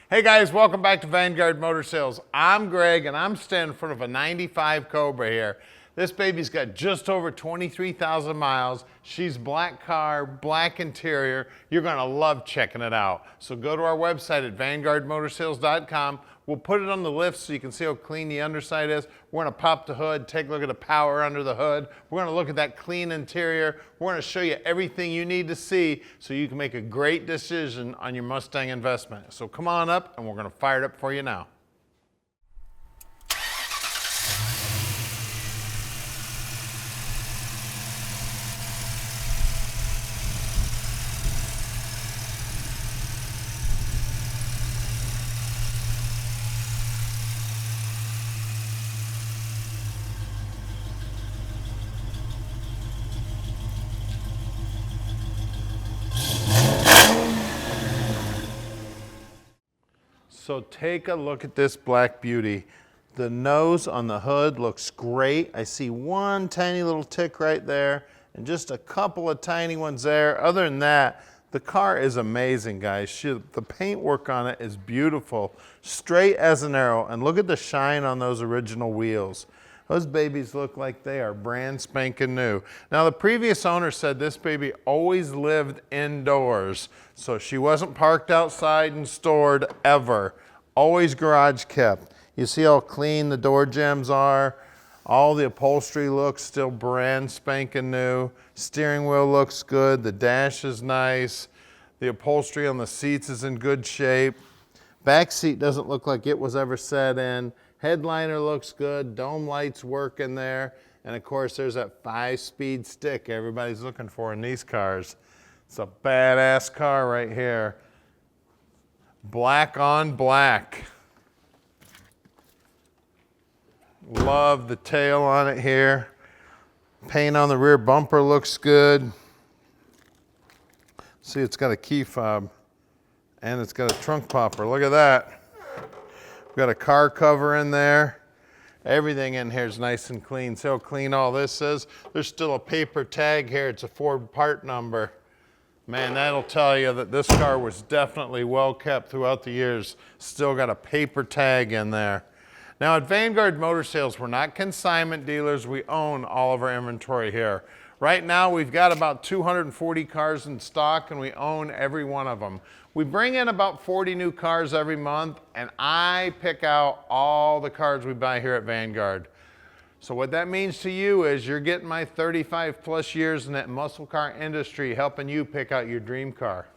Hey guys, welcome back to Vanguard Motor Sales. I'm Greg and I'm standing in front of a 95 Cobra here. This baby's got just over 23,000 miles. She's black car, black interior. You're gonna love checking it out. So go to our website at vanguardmotorsales.com. We'll put it on the lift so you can see how clean the underside is. We're gonna pop the hood, take a look at the power under the hood. We're gonna look at that clean interior. We're gonna show you everything you need to see so you can make a great decision on your Mustang investment. So come on up and we're gonna fire it up for you now. So take a look at this black beauty. The nose on the hood looks great. I see one tiny little tick right there and just a couple of tiny ones there. Other than that, the car is amazing, guys. The paintwork on it is beautiful, straight as an arrow. And look at the shine on those original wheels. Those babies look like they are brand spanking new. Now the previous owner said this baby always lived indoors. So she wasn't parked outside and stored ever. Always garage kept. You see how clean the door jambs are. All the upholstery looks still brand spanking new. Steering wheel looks good. The dash is nice. The upholstery on the seats is in good shape. Back seat doesn't look like it was ever set in. Headliner looks good, dome lights work in there, and of course there's that 5-speed stick everybody's looking for in these cars. It's a badass car right here. Black on black. Love the tail on it here. Paint on the rear bumper looks good. See, it's got a key fob and it's got a trunk popper. Look at that. Got a car cover in there. Everything in here is nice and clean. See how clean all this is? There's still a paper tag here. It's a Ford part number. Man, that'll tell you that this car was definitely well kept throughout the years. Still got a paper tag in there. Now at Vanguard Motor Sales, we're not consignment dealers. We own all of our inventory here. Right now, we've got about 240 cars in stock and we own every one of them. We bring in about 40 new cars every month and I pick out all the cars we buy here at Vanguard. So what that means to you is you're getting my 35 plus years in that muscle car industry helping you pick out your dream car.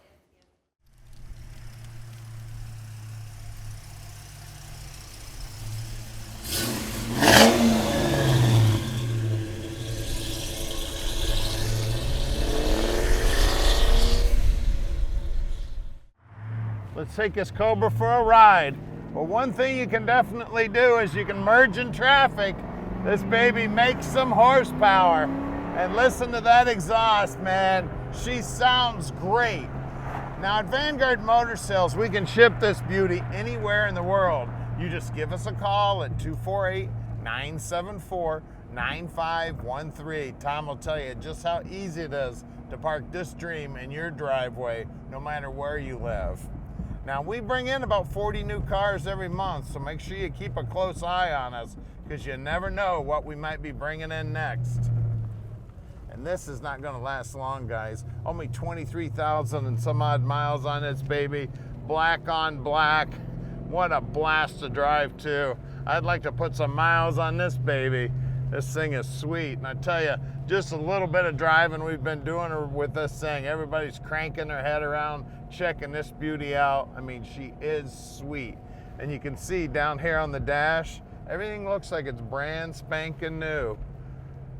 Let's take this Cobra for a ride. Well, one thing you can definitely do is you can merge in traffic. This baby makes some horsepower. And listen to that exhaust, man. She sounds great. Now at Vanguard Motor Sales, we can ship this beauty anywhere in the world. You just give us a call at 248-974-9513. Tom will tell you just how easy it is to park this dream in your driveway, no matter where you live. Now we bring in about 40 new cars every month, so make sure you keep a close eye on us because you never know what we might be bringing in next. And this is not gonna last long, guys. Only 23,000 and some odd miles on this baby. Black on black. What a blast to drive to. I'd like to put some miles on this baby. This thing is sweet. And I tell you, just a little bit of driving we've been doing with this thing. Everybody's cranking their head around, checking this beauty out. I mean, she is sweet. And you can see down here on the dash, everything looks like it's brand spanking new.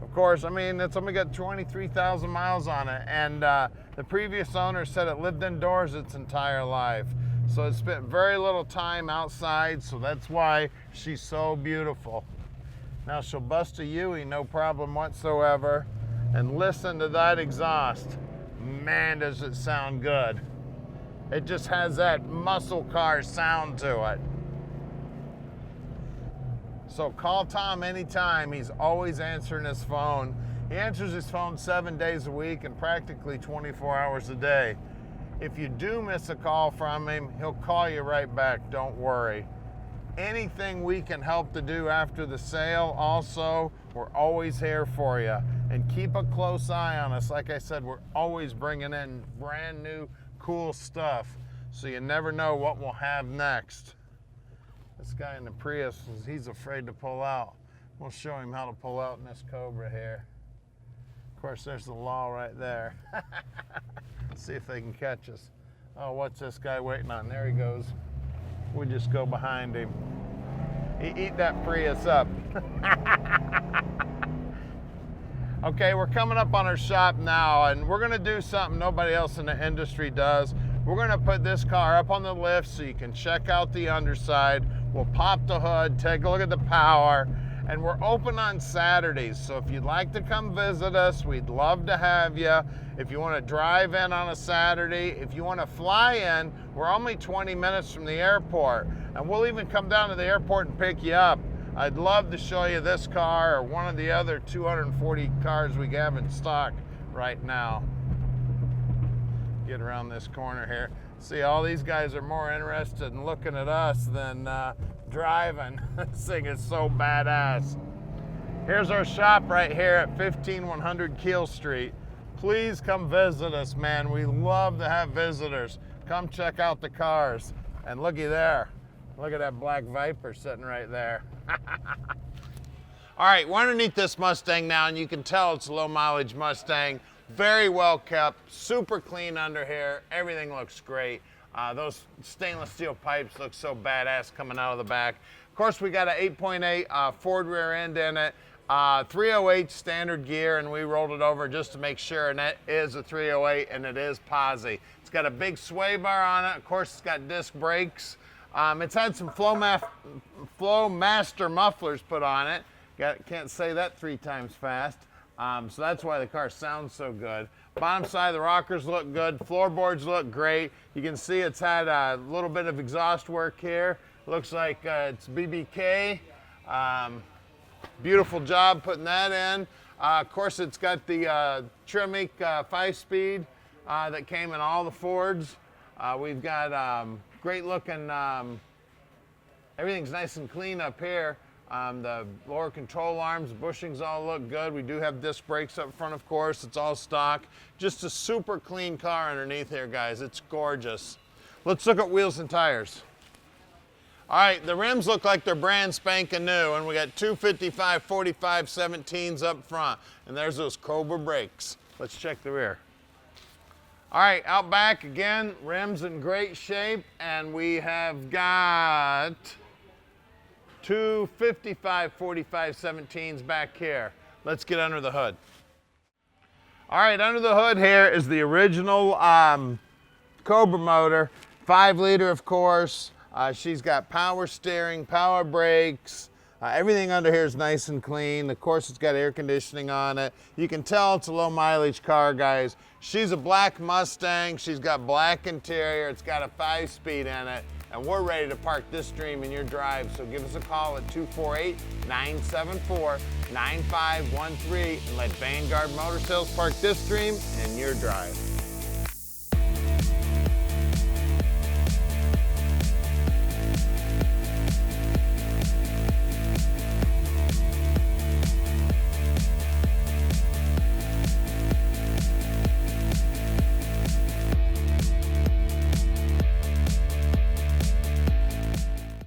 Of course, I mean, it's only got 23,000 miles on it. And the previous owner said it lived indoors its entire life. So it spent very little time outside, so that's why she's so beautiful. Now she'll bust a Yui, no problem whatsoever. And listen to that exhaust. Man, does it sound good. It just has that muscle car sound to it. So call Tom anytime. He's always answering his phone. He answers his phone 7 days a week and practically 24 hours a day. If you do miss a call from him, he'll call you right back, don't worry. Anything we can help to do after the sale, also, we're always here for you. And keep a close eye on us. Like I said, we're always bringing in brand new, cool stuff. So you never know what we'll have next. This guy in the Prius, he's afraid to pull out. We'll show him how to pull out in this Cobra here. Of course, there's the law right there. See if they can catch us. Oh, what's this guy waiting on? There he goes. We just go behind him. Eat that Prius up. Okay, we're coming up on our shop now, and we're gonna do something nobody else in the industry does. We're gonna put this car up on the lift so you can check out the underside. We'll pop the hood, take a look at the power, and we're open on Saturdays. So if you'd like to come visit us, we'd love to have you. If you want to drive in on a Saturday, if you want to fly in, we're only 20 minutes from the airport. And we'll even come down to the airport and pick you up. I'd love to show you this car or one of the other 240 cars we have in stock right now. Get around this corner here. See, all these guys are more interested in looking at us than driving. This thing is so badass. Here's our shop right here at 15100 Keel Street. Please come visit us, man. We love to have visitors. Come check out the cars. And looky there. Look at that black Viper sitting right there. All right, we're underneath this Mustang now, and you can tell it's a low mileage Mustang. Very well kept, super clean under here. Everything looks great. Those stainless steel pipes look so badass coming out of the back. Of course, we got an 8.8 Ford rear end in it. 308 standard gear, and we rolled it over just to make sure, and that is a 308, and it is posi. It's got a big sway bar on it. Of course, it's got disc brakes. It's had some FlowMaster mufflers put on it. Can't say that 3 times fast. So that's why the car sounds so good. Bottom side of the rockers look good. Floorboards look great. You can see it's had a little bit of exhaust work here. Looks like it's BBK. Beautiful job putting that in. Of course, it's got the Tremec 5-speed that came in all the Fords. We've got great looking, everything's nice and clean up here. The lower control arms, the bushings all look good. We do have disc brakes up front, of course. It's all stock. Just a super clean car underneath here, guys. It's gorgeous. Let's look at wheels and tires. All right, the rims look like they're brand spanking new, and we got 255 45 17s up front. And there's those Cobra brakes. Let's check the rear. All right, out back again, rims in great shape, and we have got 255 45 17s back here. Let's get under the hood. All right, under the hood here is the original Cobra motor, 5-liter, of course. She's got power steering, power brakes. Everything under here is nice and clean. Of course, it's got air conditioning on it. You can tell it's a low mileage car, guys. She's a black Mustang. She's got black interior. It's got a 5-speed in it. And we're ready to park this dream in your drive. So give us a call at 248-974-9513 and let Vanguard Motor Sales park this dream in your drive.